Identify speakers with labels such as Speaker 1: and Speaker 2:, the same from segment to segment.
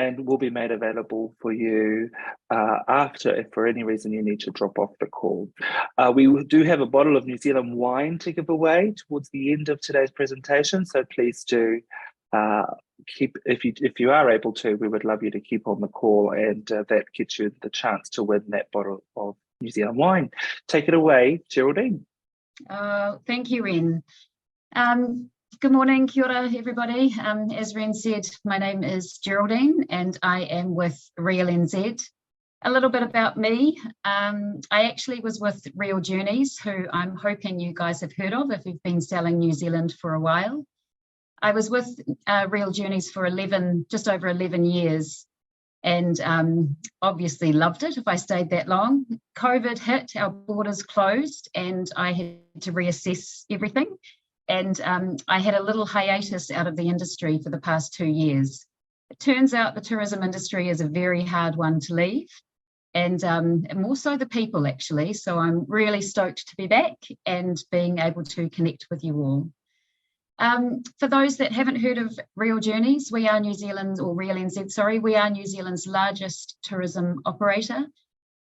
Speaker 1: and will be made available for you after, if for any reason you need to drop off the call. We do have a bottle of New Zealand wine to give away towards the end of today's presentation, so please do keep, if you are able to, we would love you to keep on the call, and that gets you the chance to win that bottle of New Zealand wine. Take it away, Geraldine.
Speaker 2: Thank you, Ren. Good morning, kia ora, everybody. As Ren said, my name is Geraldine and I am with Real NZ. A little bit about me. I actually was with Real Journeys, who I'm hoping you guys have heard of if you've been selling New Zealand for a while. I was with Real Journeys for just over 11 years and obviously loved it if I stayed that long. COVID hit, our borders closed, and I had to reassess everything. And I had a little hiatus out of the industry for the past 2 years. It turns out the tourism industry is a very hard one to leave, and more so the people, actually. So I'm really stoked to be back and being able to connect with you all. For those that haven't heard of Real Journeys, we are New Zealand's, or Real NZ, sorry, we are New Zealand's largest tourism operator.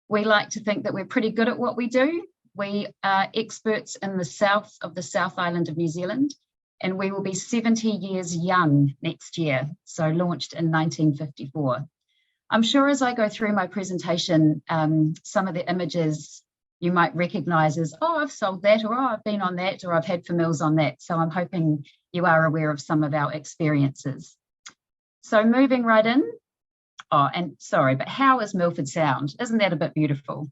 Speaker 2: We like to think that we're pretty good at what we do. We are experts in the south of the South Island of New Zealand, and we will be 70 years young next year, so launched in 1954. I'm sure as I go through my presentation, some of the images you might recognise as, oh, I've sold that, or oh, I've been on that, or I've had families on that. So I'm hoping you are aware of some of our experiences. So moving right in. Oh, and sorry, but how is Milford Sound? Isn't that a bit beautiful?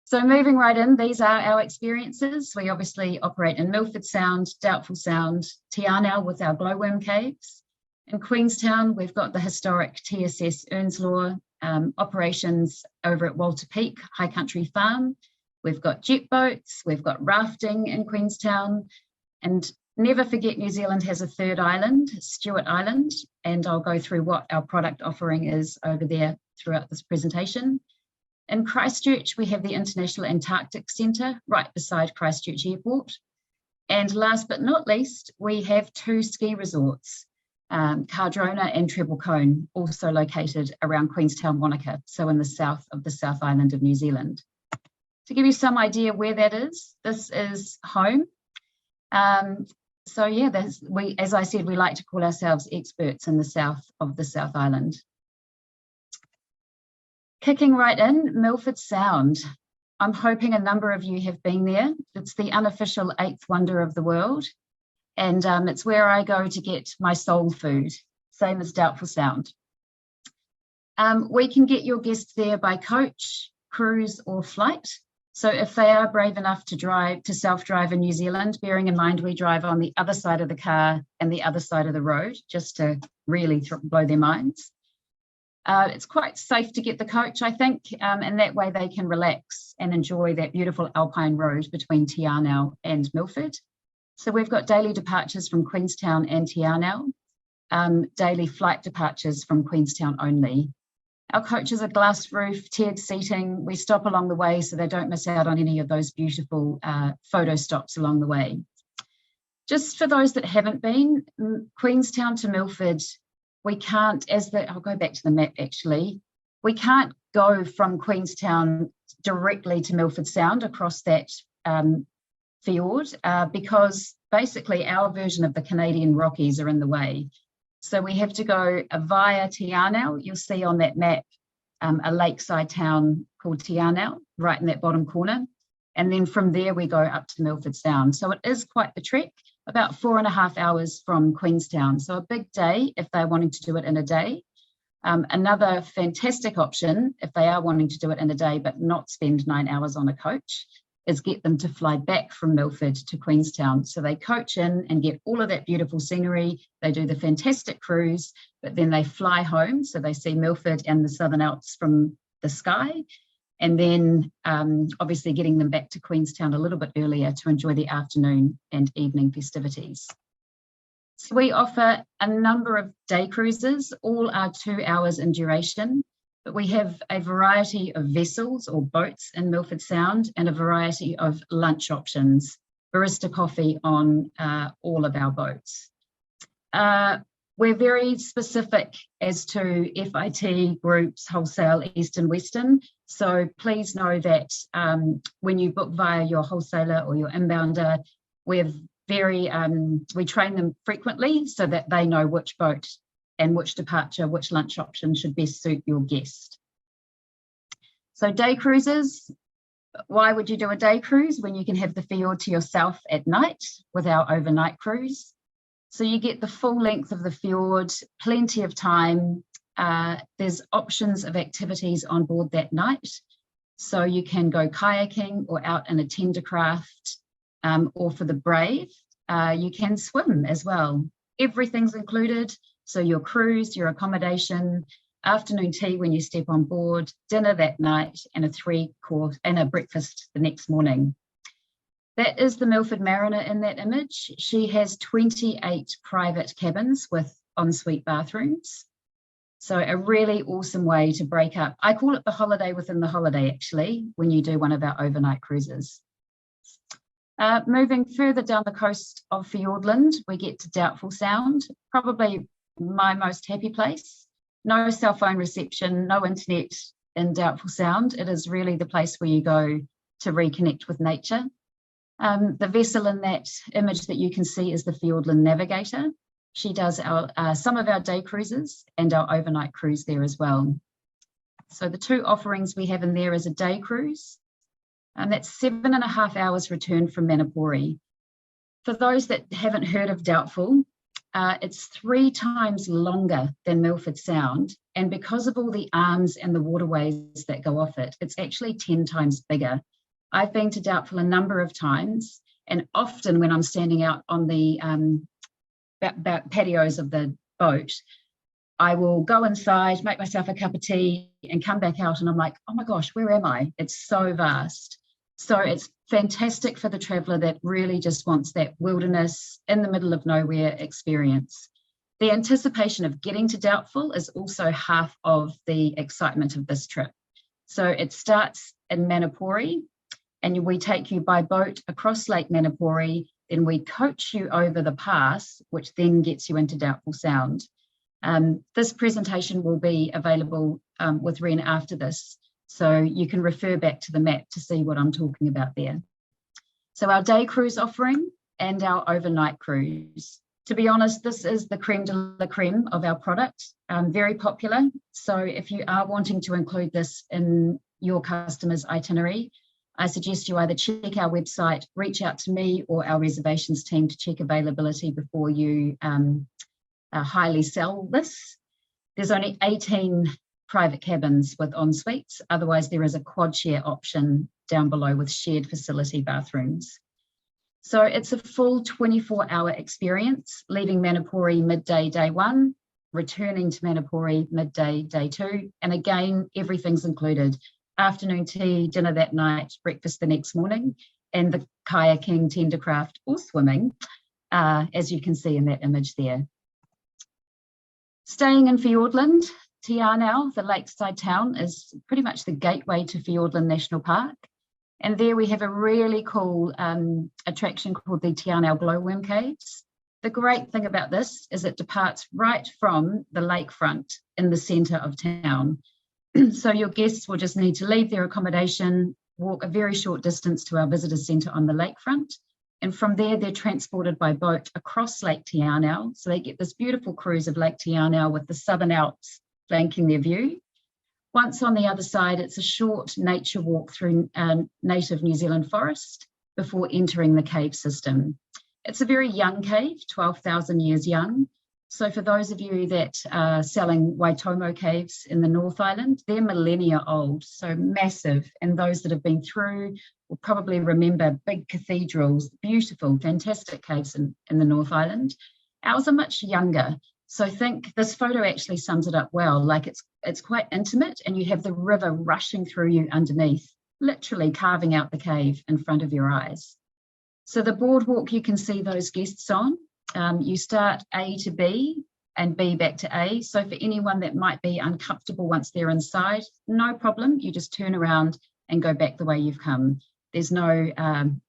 Speaker 2: So moving right in, these are our experiences. We obviously operate in Milford Sound, Doubtful Sound, Te Anau with our glowworm caves. In Queenstown, we've got the historic TSS Earnslaw operations over at Walter Peak High Country Farm. We've got jet boats, we've got rafting in Queenstown, and never forget New Zealand has a third island, Stewart Island, and I'll go through what our product offering is over there throughout this presentation. In Christchurch, we have the International Antarctic Centre right beside Christchurch Airport. And last but not least, we have 2 ski resorts, Cardrona and Treble Cone, also located around Queenstown, Wanaka, so in the south of the South Island of New Zealand. To give you some idea where that is, this is home. So yeah, as I said, we like to call ourselves experts in the south of the South Island. Kicking right in, Milford Sound. I'm hoping a number of you have been there. It's the unofficial 8th wonder of the world. And it's where I go to get my soul food, same as Doubtful Sound. We can get your guests there by coach, cruise or flight. So if they are brave enough to self-drive in New Zealand, bearing in mind we drive on the other side of the car and the other side of the road, just to really blow their minds. It's quite safe to get the coach, I think, and that way they can relax and enjoy that beautiful alpine road between Te Anau and Milford. So we've got daily departures from Queenstown and Te Anau, daily flight departures from Queenstown only. Our coaches are glass roof, tiered seating. We stop along the way so they don't miss out on any of those beautiful photo stops along the way. Just for those that haven't been, Queenstown to Milford, we can't, I'll go back to the map actually, we can't go from Queenstown directly to Milford Sound across that fjord because basically our version of the Canadian Rockies are in the way. So we have to go via Te Anau. You'll see on that map a lakeside town called Te Anau, right in that bottom corner. And then from there we go up to Milford Sound. So it is quite the trek, about 4.5 hours from Queenstown. So a big day if they're wanting to do it in a day. Another fantastic option if they are wanting to do it in a day but not spend 9 hours on a coach is get them to fly back from Milford to Queenstown. So they coach in and get all of that beautiful scenery. They do the fantastic cruise, but then they fly home. So they see Milford and the Southern Alps from the sky. And then obviously getting them back to Queenstown a little bit earlier to enjoy the afternoon and evening festivities. So we offer a number of day cruises, all are 2 hours in duration, but we have a variety of vessels or boats in Milford Sound and a variety of lunch options, barista coffee on all of our boats. We're very specific as to FIT groups, wholesale, East and Western. So please know that when you book via your wholesaler or your inbounder, we train them frequently so that they know which boat and which departure, which lunch option should best suit your guest. So day cruises, why would you do a day cruise when you can have the fjord to yourself at night with our overnight cruise? So you get the full length of the fjord, plenty of time. There's options of activities on board that night. So you can go kayaking or out in a tendercraft, or for the brave, you can swim as well. Everything's included. So your cruise, your accommodation, afternoon tea when you step on board, dinner that night, and a 3-course and a breakfast the next morning. That is the Milford Mariner in that image. She has 28 private cabins with ensuite bathrooms. So a really awesome way to break up. I call it the holiday within the holiday, actually, when you do one of our overnight cruises. Moving further down the coast of Fiordland, we get to Doubtful Sound, probably my most happy place. No cell phone reception, no internet in Doubtful Sound. It is really the place where you go to reconnect with nature. The vessel in that image that you can see is the Fiordland Navigator. She does some of our day cruises and our overnight cruise there as well. So the two offerings we have in there is a day cruise, and that's 7.5 hours return from Manapori. For those that haven't heard of Doubtful, it's 3 times longer than Milford Sound, and because of all the arms and the waterways that go off it, it's actually 10 times bigger. I've been to Doubtful a number of times, and often when I'm standing out on the patios of the boat, I will go inside, make myself a cup of tea, and come back out, and I'm like, oh my gosh, where am I? It's so vast. So it's fantastic for the traveller that really just wants that wilderness in the middle of nowhere experience. The anticipation of getting to Doubtful is also half of the excitement of this trip. So it starts in Manapori, and we take you by boat across Lake Manapori, then we coach you over the pass, which then gets you into Doubtful Sound. This presentation will be available with Ren after this, so you can refer back to the map to see what I'm talking about there. So our day cruise offering and our overnight cruise. To be honest, this is the creme de la creme of our product, very popular. So if you are wanting to include this in your customer's itinerary, I suggest you either check our website, reach out to me or our reservations team to check availability before you highly sell this. There's only 18 private cabins with en-suites. Otherwise, there is a quad share option down below with shared facility bathrooms. So it's a full 24-hour experience, leaving Manapori midday day 1, returning to Manapori midday day 2. And again, everything's included. Afternoon tea, dinner that night, breakfast the next morning, and the kayaking, tendercraft or swimming, as you can see in that image there. Staying in Fiordland, Te Anau, the lakeside town, is pretty much the gateway to Fiordland National Park. And there we have a really cool attraction called the Te Anau Glowworm Caves. The great thing about this is it departs right from the lakefront in the centre of town. So your guests will just need to leave their accommodation, walk a very short distance to our visitor centre on the lakefront. And from there, they're transported by boat across Lake Te Anau. So they get this beautiful cruise of Lake Te Anau with the Southern Alps flanking their view. Once on the other side, it's a short nature walk through native New Zealand forest before entering the cave system. It's a very young cave, 12,000 years young. So for those of you that are selling Waitomo caves in the North Island, they're millennia old, so massive. And those that have been through will probably remember big cathedrals, beautiful, fantastic caves in the North Island. Ours are much younger. So I think this photo actually sums it up well. Like it's quite intimate, and you have the river rushing through you underneath, literally carving out the cave in front of your eyes. So the boardwalk, you can see those guests on. You start A to B and B back to A. So for anyone that might be uncomfortable once they're inside, no problem. You just turn around and go back the way you've come. There's no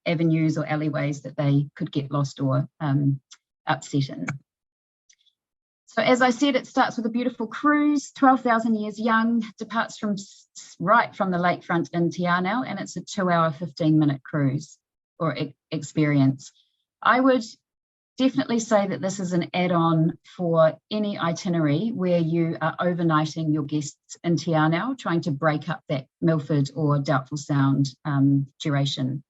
Speaker 2: avenues or alleyways that they could get lost or upset in. So as I said, it starts with a beautiful cruise, 12,000 years young, departs right from the lakefront in Te Anau, and it's a 2-hour, 15-minute cruise or experience. I would definitely say that this is an add-on for any itinerary where you are overnighting your guests in Te Anau, trying to break up that Milford or Doubtful Sound duration.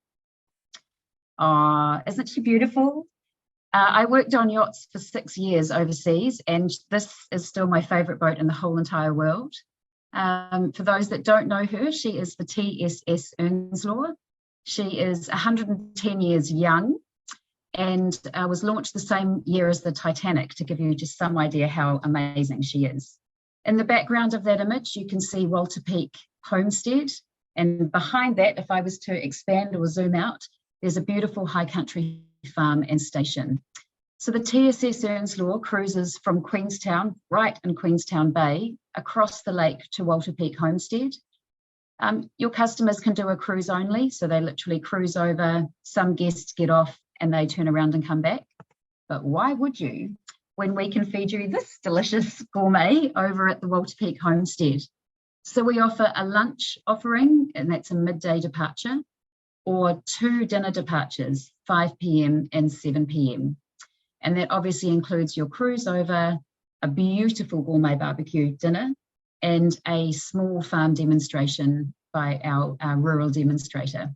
Speaker 2: Isn't she beautiful? I worked on yachts for 6 years overseas, and this is still my favourite boat in the whole entire world. For those that don't know her, she is the TSS Earnslaw. She is 110 years young and was launched the same year as the Titanic, to give you just some idea how amazing she is. In the background of that image, you can see Walter Peak Homestead, and behind that, if I was to expand or zoom out, there's a beautiful high country farm and station. So the TSS Earnslaw cruises from Queenstown, right in Queenstown Bay, across the lake to Walter Peak Homestead. Your customers can do a cruise only, so they literally cruise over, some guests get off and they turn around and come back. But why would you when we can feed you this delicious gourmet over at the Walter Peak Homestead? So we offer a lunch offering, and that's a midday departure, or 2 dinner departures, 5 p.m. and 7 p.m. And that obviously includes your cruise over, a beautiful gourmet barbecue dinner, and a small farm demonstration by our rural demonstrator.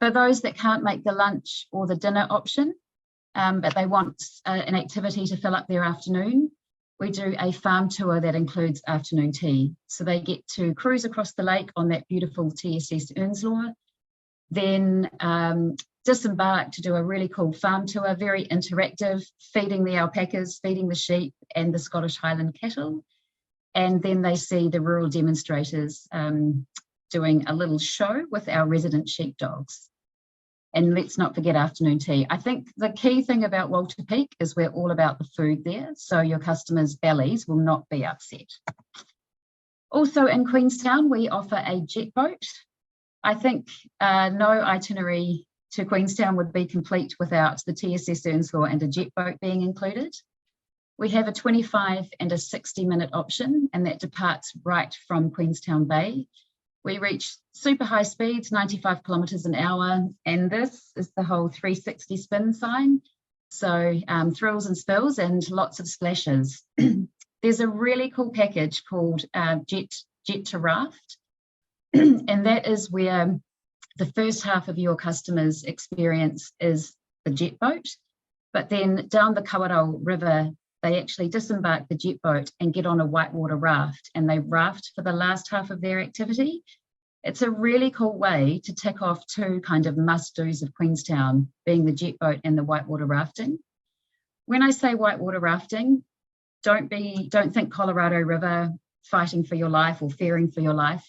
Speaker 2: For those that can't make the lunch or the dinner option, but they want an activity to fill up their afternoon, we do a farm tour that includes afternoon tea. So they get to cruise across the lake on that beautiful TSS Earnslaw, then disembark to do a really cool farm tour, very interactive, feeding the alpacas, feeding the sheep and the Scottish Highland cattle. And then they see the rural demonstrators doing a little show with our resident sheepdogs. And let's not forget afternoon tea. I think the key thing about Walter Peak is we're all about the food there, so your customers' bellies will not be upset. Also in Queenstown, we offer a jet boat. I think no itinerary to Queenstown would be complete without the TSS Earnslaw and a jet boat being included. We have a 25 and a 60-minute option, and that departs right from Queenstown Bay. We reach super high speeds, 95 kilometres an hour, and this is the whole 360 spin sign. So thrills and spills and lots of splashes. There's a really cool package called Jet to Raft, and that is where the first half of your customer's experience is the jet boat, but then down the Kawarau River, they actually disembark the jet boat and get on a whitewater raft, and they raft for the last half of their activity. It's a really cool way to tick off 2 kind of must-dos of Queenstown, being the jet boat and the whitewater rafting. When I say whitewater rafting, don't think Colorado River, fighting for your life or fearing for your life.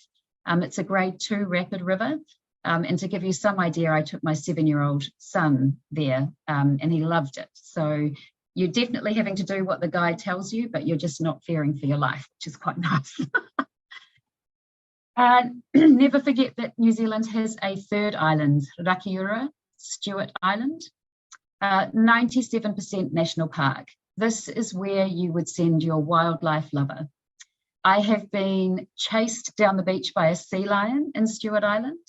Speaker 2: It's a grade 2 rapid river. And to give you some idea, I took my 7-year-old son there and he loved it. So you're definitely having to do what the guide tells you, but you're just not fearing for your life, which is quite nice. Never forget that New Zealand has a 3rd island, Rakiura, Stewart Island, 97% national park. This is where you would send your wildlife lover. I have been chased down the beach by a sea lion in Stewart Island.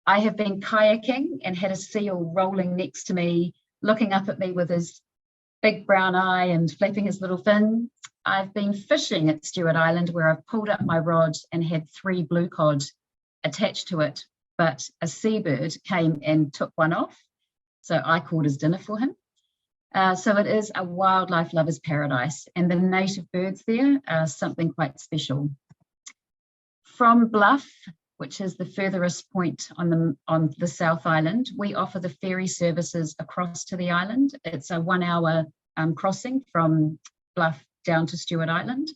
Speaker 2: I have been kayaking and had a seal rolling next to me, looking up at me with his big brown eye and flapping his little fin. I've been fishing at Stewart Island, where I've pulled up my rod and had 3 blue cod attached to it, but a seabird came and took one off. So I caught his dinner for him. So it is a wildlife lover's paradise, and the native birds there are something quite special. From Bluff, which is the furthest point on the South Island, we offer the ferry services across to the island. It's a 1-hour crossing from Bluff down to Stewart Island.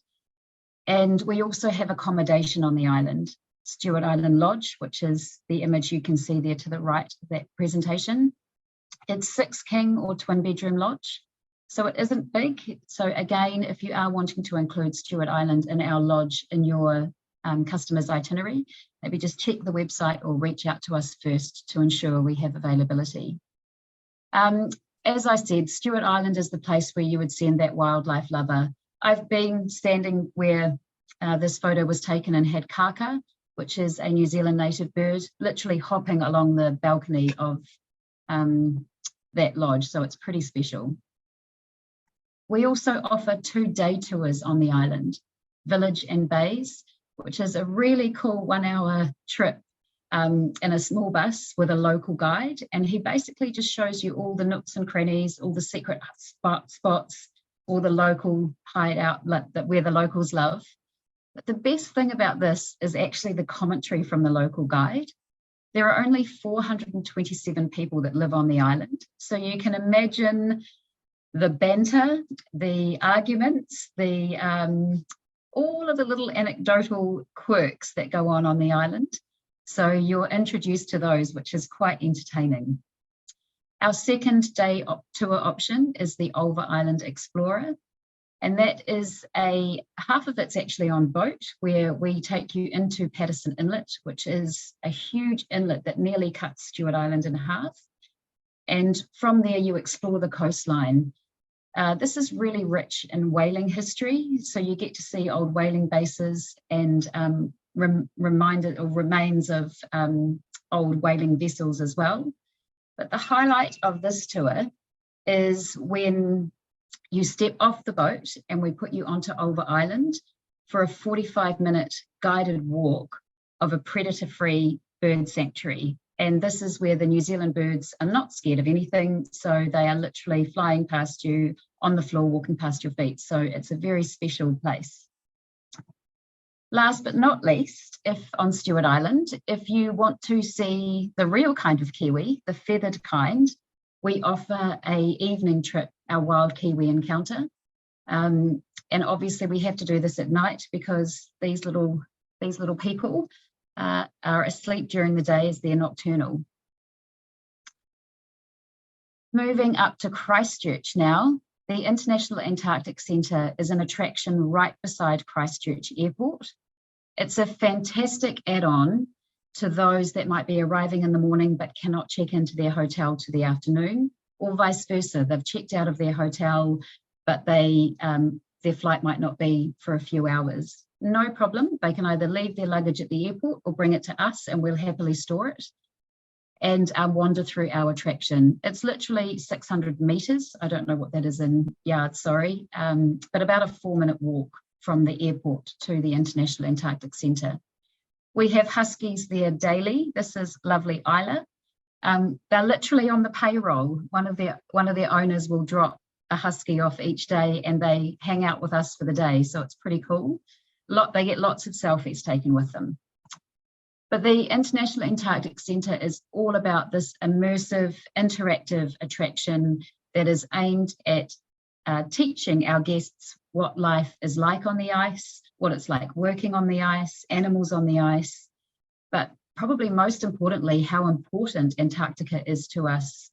Speaker 2: And we also have accommodation on the island, Stewart Island Lodge, which is the image you can see there to the right of that presentation. It's 6 king or twin bedroom lodge, so it isn't big. So again, if you are wanting to include Stewart Island in our lodge in your customer's itinerary, maybe just check the website or reach out to us first to ensure we have availability. as I said, Stewart Island is the place where you would send that wildlife lover. I've been standing where this photo was taken and had kaka, which is a New Zealand native bird, literally hopping along the balcony of that lodge, so it's pretty special. We also offer 2 day tours on the island, Village and Bays, which is a really cool 1-hour trip in a small bus with a local guide, and he basically just shows you all the nooks and crannies, all the secret spots, all the local hideout where the locals love. But the best thing about this is actually the commentary from the local guide. There are only 427 people that live on the island, so you can imagine the banter, the arguments, all of the little anecdotal quirks that go on the island. So you're introduced to those, which is quite entertaining. Our second day tour option is the Ulva Island Explorer. And that is half of it's actually on boat, where we take you into Patterson Inlet, which is a huge inlet that nearly cuts Stewart Island in half. And from there you explore the coastline. This is really rich in whaling history. So you get to see old whaling bases and remains of old whaling vessels as well. But the highlight of this tour is when you step off the boat and we put you onto Ulva Island for a 45-minute guided walk of a predator-free bird sanctuary. And this is where the New Zealand birds are not scared of anything. So they are literally flying past you on the floor, walking past your feet. So it's a very special place. Last but not least, on Stewart Island, if you want to see the real kind of kiwi, the feathered kind, we offer an evening trip, our wild kiwi encounter. And obviously we have to do this at night because these little people are asleep during the day as they're nocturnal. Moving up to Christchurch now, the International Antarctic Centre is an attraction right beside Christchurch Airport. It's a fantastic add-on to those that might be arriving in the morning but cannot check into their hotel to the afternoon, or vice versa. They've checked out of their hotel, but their flight might not be for a few hours. No problem. They can either leave their luggage at the airport or bring it to us and we'll happily store it and wander through our attraction. It's literally 600 meters. I don't know what that is in yards, sorry, but about a 4-minute walk from the airport to the International Antarctic Centre. We have huskies there daily. This is lovely Isla. They're literally on the payroll. One of their owners will drop a husky off each day and they hang out with us for the day. So it's pretty cool. They get lots of selfies taken with them. But the International Antarctic Centre is all about this immersive, interactive attraction that is aimed at teaching our guests what life is like on the ice, what it's like working on the ice, animals on the ice, but probably most importantly, how important Antarctica is to us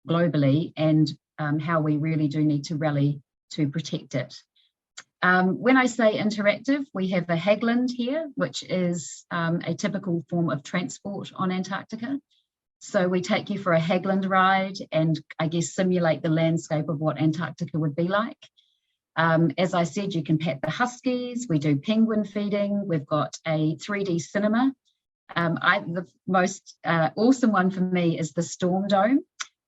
Speaker 2: globally and how we really do need to rally to protect it. When I say interactive, we have the Hagland here, which is a typical form of transport on Antarctica. So we take you for a Hagland ride and I guess simulate the landscape of what Antarctica would be like. As I said, you can pet the huskies, we do penguin feeding, we've got a 3D cinema. The most awesome one for me is the Storm Dome,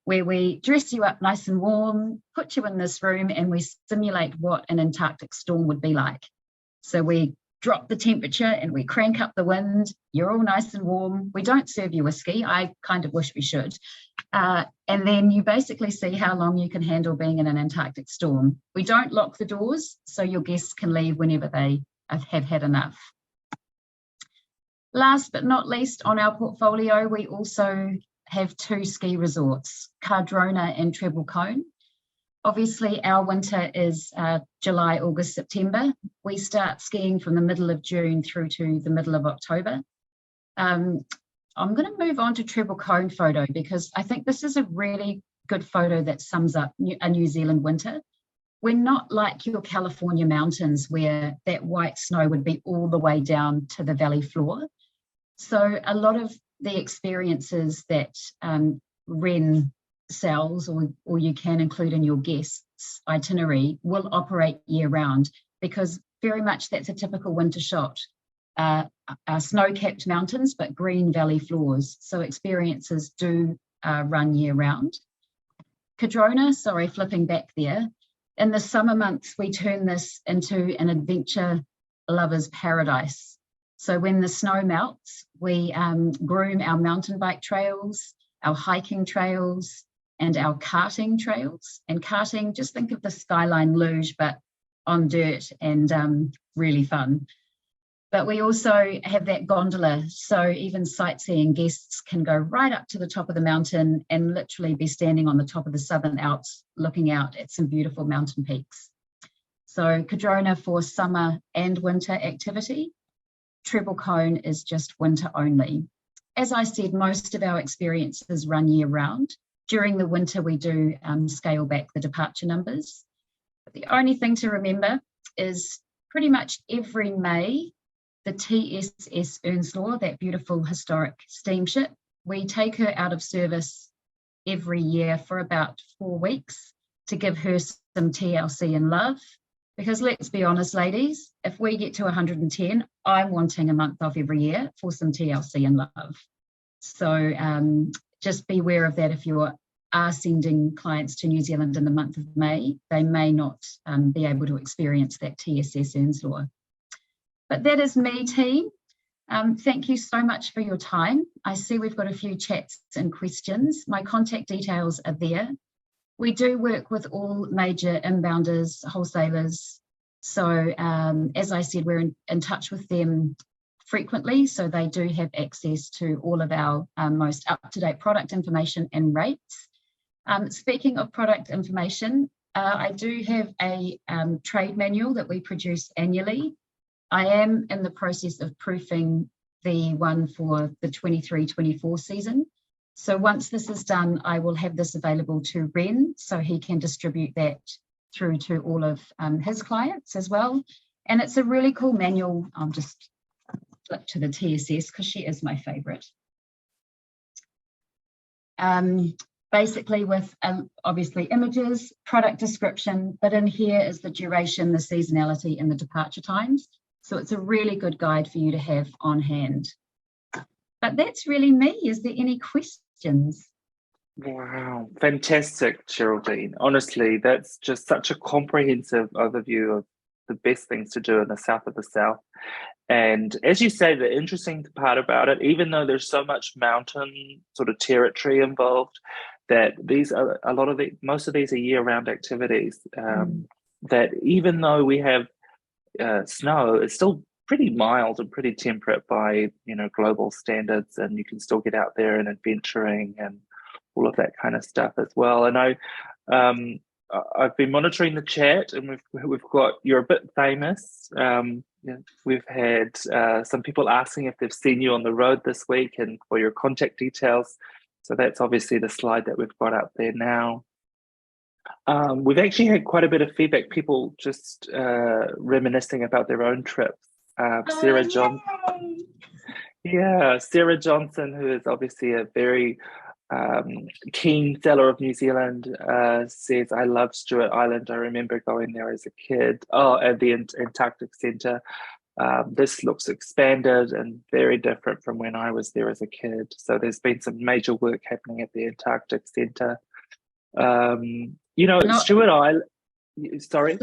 Speaker 2: where we dress you up nice and warm, put you in this room and we simulate what an Antarctic storm would be like. So we drop the temperature and we crank up the wind, you're all nice and warm. We don't serve you whiskey, I kind of wish we should. And then you basically see how long you can handle being in an Antarctic storm. We don't lock the doors, so your guests can leave whenever they have had enough. Last but not least, on our portfolio, we also have 2 ski resorts, Cardrona and Treble Cone. Obviously, our winter is July, August, September. We start skiing from the middle of June through to the middle of October. I'm going to move on to Treble Cone photo because I think this is a really good photo that sums up a New Zealand winter. We're not like your California mountains where that white snow would be all the way down to the valley floor. So a lot of the experiences that Ren sells, or you can include in your guest's itinerary, will operate year round, because very much that's a typical winter shot. Snow-capped mountains, but green valley floors. So experiences do run year round. Cardrona, sorry, flipping back there. In the summer months, we turn this into an adventure lover's paradise. So when the snow melts, we groom our mountain bike trails, our hiking trails, and our karting trails. And karting, just think of the Skyline luge, but on dirt, and really fun. But we also have that gondola, so even sightseeing guests can go right up to the top of the mountain and literally be standing on the top of the Southern Alps looking out at some beautiful mountain peaks. So Cardrona for summer and winter activity. Treble Cone is just winter only. As I said, most of our experiences run year round. During the winter, we do scale back the departure numbers. But the only thing to remember is pretty much every May, the TSS Earnslaw, that beautiful historic steamship, we take her out of service every year for about 4 weeks to give her some TLC and love. Because let's be honest, ladies, if we get to 110, I'm wanting a month off every year for some TLC and love. So just be aware of that. If you are sending clients to New Zealand in the month of May, they may not be able to experience that TSS Earnslaw. But that is me, team. Thank you so much for your time. I see we've got a few chats and questions. My contact details are there. We do work with all major inbounders, wholesalers. So as I said, we're in touch with them frequently, so they do have access to all of our most up-to-date product information and rates. Speaking of product information, I do have a trade manual that we produce annually. I am in the process of proofing the one for the 23-24 season. So once this is done, I will have this available to Ren, so he can distribute that through to all of his clients as well. And it's a really cool manual. I'll just flip to the TSS because she is my favorite. Basically with obviously images, product description, but in here is the duration, the seasonality, and the departure times. So it's a really good guide for you to have on hand. But that's really me. Is there any questions?
Speaker 1: Wow, fantastic, Geraldine. Honestly, that's just such a comprehensive overview of the best things to do in the south of the South. And as you say, the interesting part about it, even though there's so much mountain sort of territory involved, that these are most of these are year-round activities. That even though we have snow, it's still pretty mild and pretty temperate by global standards, and you can still get out there and adventuring and all of that kind of stuff as well. And I've been monitoring the chat, and we've got, you're a bit famous. We've had some people asking if they've seen you on the road this week and for your contact details. So that's obviously the slide that we've got up there now. We've actually had quite a bit of feedback, people just reminiscing about their own trips. Sarah Johnson, who is obviously a very keen seller of New Zealand, says, I love Stewart Island. I remember going there as a kid. Oh, at the Antarctic Centre. This looks expanded and very different from when I was there as a kid. So there's been some major work happening at the Antarctic Centre. Stewart Island, sorry,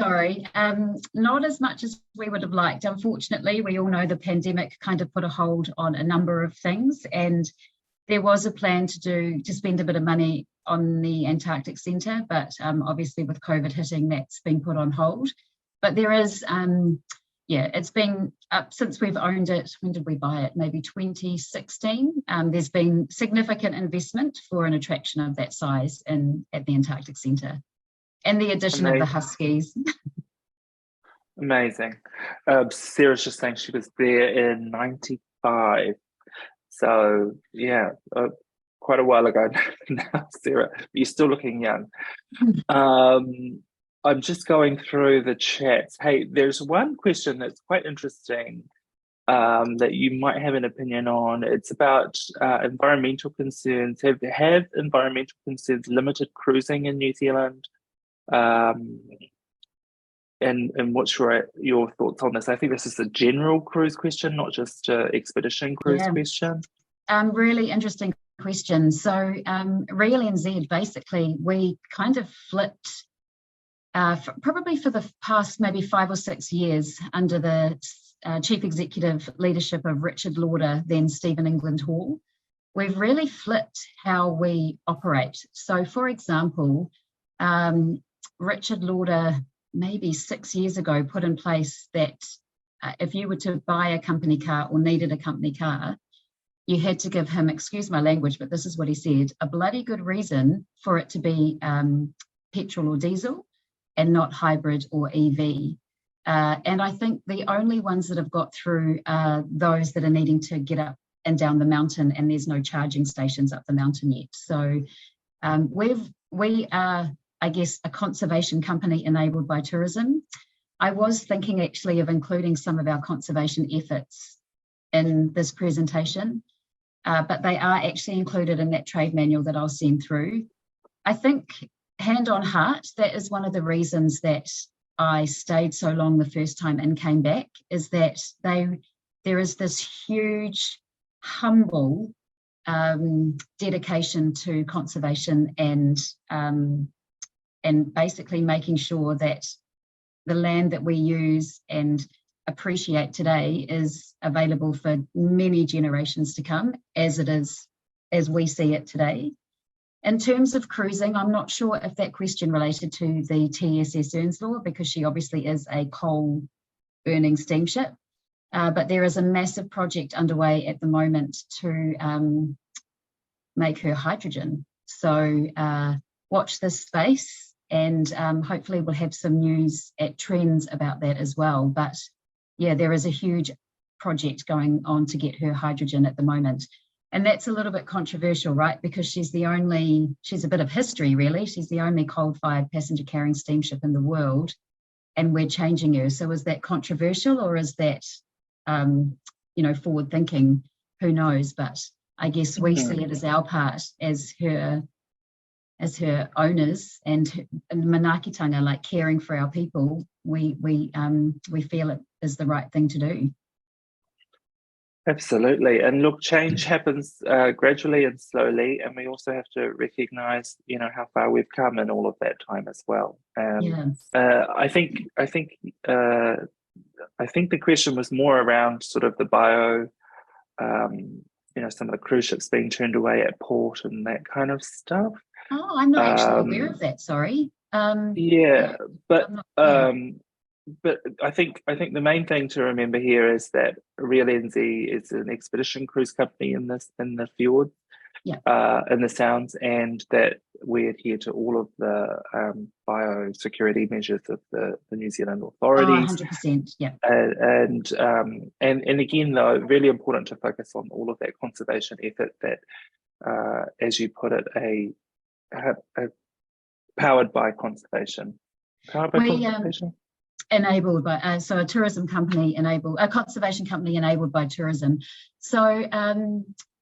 Speaker 2: not as much as we would have liked. Unfortunately, we all know the pandemic kind of put a hold on a number of things, and there was a plan to spend a bit of money on the Antarctic Centre, but obviously with COVID hitting, that's been put on hold. But there is, it's been up since we've owned it. When did we buy it? Maybe 2016. There's been significant investment for an attraction of that size at the Antarctic Centre, and the addition of the Huskies.
Speaker 1: Amazing. Sarah's just saying she was there in 95. So yeah, quite a while ago now, Sarah. You're still looking young. I'm just going through the chats. Hey, there's one question that's quite interesting. that you might have an opinion on. It's about environmental concerns. Have environmental concerns limited cruising in New Zealand? And what's your thoughts on this? I think this is a general cruise question, not just an expedition cruise question.
Speaker 2: Really interesting question. So Real NZ, basically, we kind of flipped probably for the past maybe 5 or 6 years under the chief executive leadership of Richard Lauder, then Stephen England Hall. We've really flipped how we operate. So, for example, Richard Lauder, maybe 6 years ago, put in place that if you were to buy a company car or needed a company car, you had to give him, excuse my language, but this is what he said, a bloody good reason for it to be petrol or diesel and not hybrid or EV. And I think the only ones that have got through are those that are needing to get up and down the mountain, and there's no charging stations up the mountain yet. So we are, I guess, a conservation company enabled by tourism. I was thinking actually of including some of our conservation efforts in this presentation, but they are actually included in that trade manual that I'll send through. I think, hand on heart, that is one of the reasons that I stayed so long the first time and came back, is that there is this huge, humble dedication to conservation and basically making sure that the land that we use and appreciate today is available for many generations to come, as it is, as we see it today. In terms of cruising, I'm not sure if that question related to the TSS Earns law, because she obviously is a coal burning steamship, but there is a massive project underway at the moment to make her hydrogen. So watch this space, and hopefully we'll have some news at Trends about that as well. But yeah, there is a huge project going on to get her hydrogen at the moment. And that's a little bit controversial, right? Because she's a bit of history, really. She's the only coal-fired passenger carrying steamship in the world, and we're changing her. So is that controversial, or is that, forward thinking? Who knows? But I guess we see it as our part as her owners and manaakitanga, like caring for our people. We feel it is the right thing to do.
Speaker 1: Absolutely. And look, change happens gradually and slowly, and we also have to recognize, how far we've come in all of that time as well. I think the question was more around sort of the some of the cruise ships being turned away at port and that kind of stuff.
Speaker 2: Oh, I'm not actually aware of that. Sorry.
Speaker 1: But I think the main thing to remember here is that Real NZ is an expedition cruise company in the fjord, in the sounds, and that we adhere to all of the biosecurity measures of the New Zealand authorities.
Speaker 2: 100%, yeah.
Speaker 1: And again, though, really important to focus on all of that conservation effort that, as you put it, a powered by conservation. Conservation?
Speaker 2: Enabled by, so a tourism company enabled, a conservation company enabled by tourism. So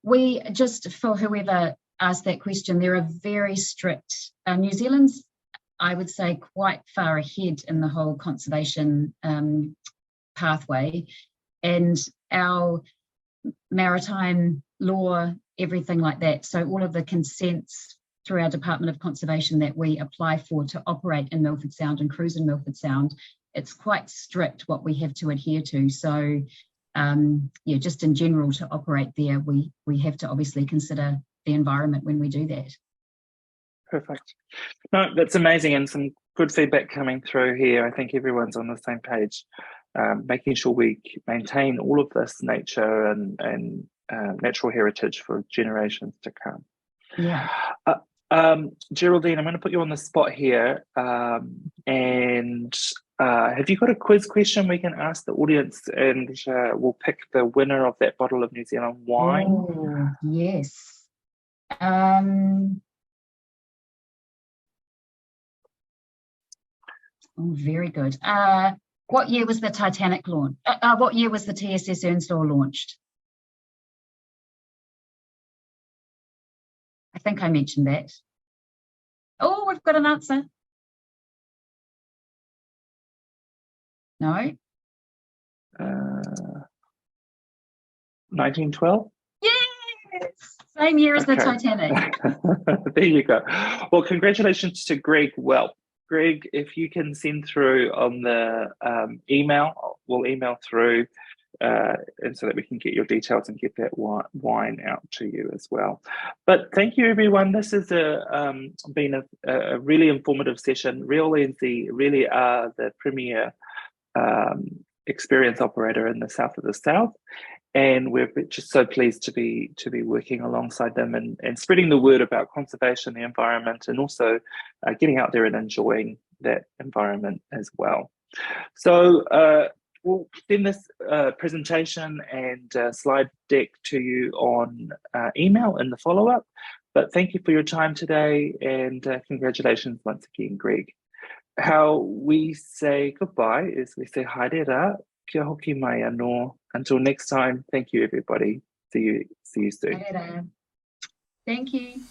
Speaker 2: we, just for whoever asked that question, there are very strict, New Zealand's, I would say, quite far ahead in the whole conservation pathway, and our maritime law, everything like that. So all of the consents through our Department of Conservation that we apply for to operate in Milford Sound and cruise in Milford Sound, it's quite strict what we have to adhere to. So just in general, to operate there, we have to obviously consider the environment when we do that.
Speaker 1: Perfect. No, that's amazing, and some good feedback coming through here. I think everyone's on the same page, making sure we maintain all of this nature and natural heritage for generations to come.
Speaker 2: Yeah.
Speaker 1: Geraldine, I'm going to put you on the spot here, and have you got a quiz question we can ask the audience, and we'll pick the winner of that bottle of New Zealand wine?
Speaker 2: Oh, yes. Very good. What year was the Titanic launch? What year was the TSS Earnslaw launched? I think I mentioned that. Oh, we've got an answer. No.
Speaker 1: 1912?
Speaker 2: Yes! Same year as the Titanic.
Speaker 1: There you go. Well, congratulations to Greg. Well, Greg, if you can send through on the email, we'll email through and so that we can get your details and get that wine out to you as well. But thank you, everyone. This has been a really informative session. Real-NZ really are the premier experience operator in the south of the south. And we're just so pleased to be working alongside them and spreading the word about conservation, the environment, and also getting out there and enjoying that environment as well. So we'll send this presentation and slide deck to you on email in the follow-up. But thank you for your time today, and congratulations once again, Greg. How we say goodbye is we say haere rā, kia hoki mai anō. Until next time, thank you, everybody. See you soon.
Speaker 2: Thank you.